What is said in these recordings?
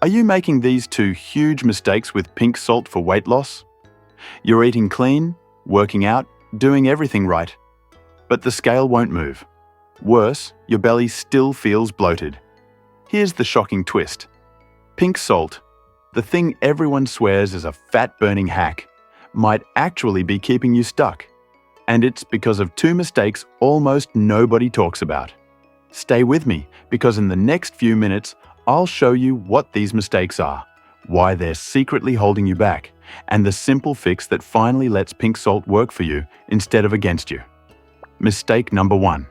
Are you making these two huge mistakes with pink salt for weight loss? You're eating clean, working out, doing everything right, but the scale won't move. Worse, your belly still feels bloated. Here's the shocking twist. Pink salt, the thing everyone swears is a fat-burning hack, might actually be keeping you stuck. And it's because of two mistakes almost nobody talks about. Stay with me, because in the next few minutes, I'll show you what these mistakes are, why they're secretly holding you back, and the simple fix that finally lets pink salt work for you instead of against you. Mistake number 1.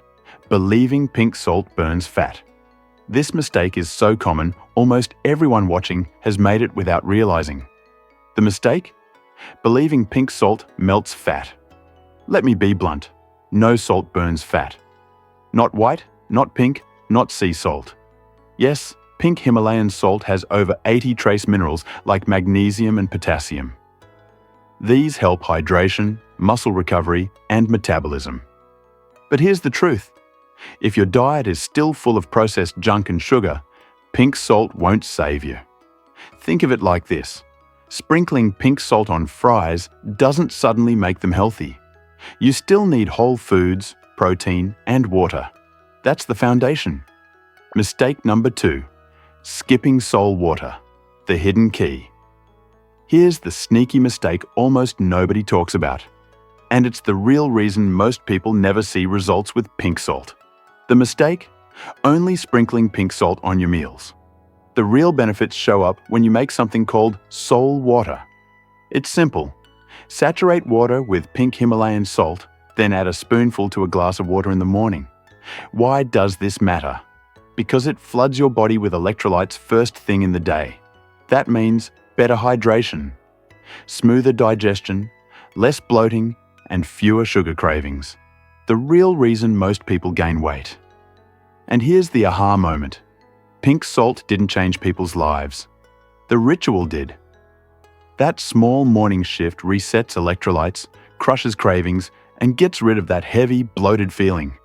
Believing pink salt burns fat. This mistake is so common, almost everyone watching has made it without realizing. The mistake? Believing pink salt melts fat. Let me be blunt. No salt burns fat. Not white, not pink, not sea salt. Yes, pink Himalayan salt has over 80 trace minerals like magnesium and potassium. These help hydration, muscle recovery, and metabolism. But here's the truth. If your diet is still full of processed junk and sugar, pink salt won't save you. Think of it like this. Sprinkling pink salt on fries doesn't suddenly make them healthy. You still need whole foods, protein, and water. That's the foundation. Mistake number 2. Skipping salt water, the hidden key. Here's the sneaky mistake almost nobody talks about. And it's the real reason most people never see results with pink salt. The mistake? Only sprinkling pink salt on your meals. The real benefits show up when you make something called salt water. It's simple. Saturate water with pink Himalayan salt, then add a spoonful to a glass of water in the morning. Why does this matter? Because it floods your body with electrolytes first thing in the day. That means better hydration, smoother digestion, less bloating, and fewer sugar cravings. The real reason most people gain weight. And here's the aha moment. Pink salt didn't change people's lives. The ritual did. That small morning shift resets electrolytes, crushes cravings, and gets rid of that heavy, bloated feeling.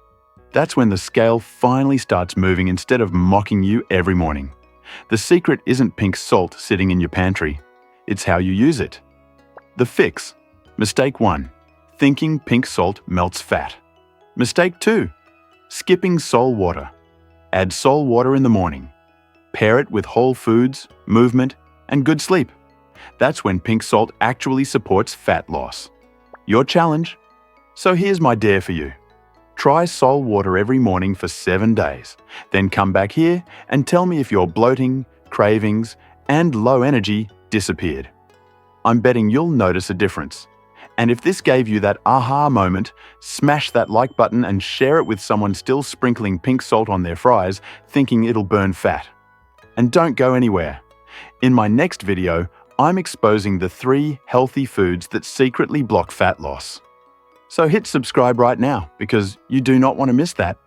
That's when the scale finally starts moving instead of mocking you every morning. The secret isn't pink salt sitting in your pantry. It's how you use it. The fix. Mistake 1. Thinking pink salt melts fat. Mistake 2. Skipping salt water. Add salt water in the morning. Pair it with whole foods, movement, and good sleep. That's when pink salt actually supports fat loss. Your challenge? So here's my dare for you. Try salt water every morning for 7 days. Then come back here and tell me if your bloating, cravings, and low energy disappeared. I'm betting you'll notice a difference. And if this gave you that aha moment, smash that like button and share it with someone still sprinkling pink salt on their fries, thinking it'll burn fat. And don't go anywhere. In my next video, I'm exposing the 3 healthy foods that secretly block fat loss. So hit subscribe right now because you do not want to miss that.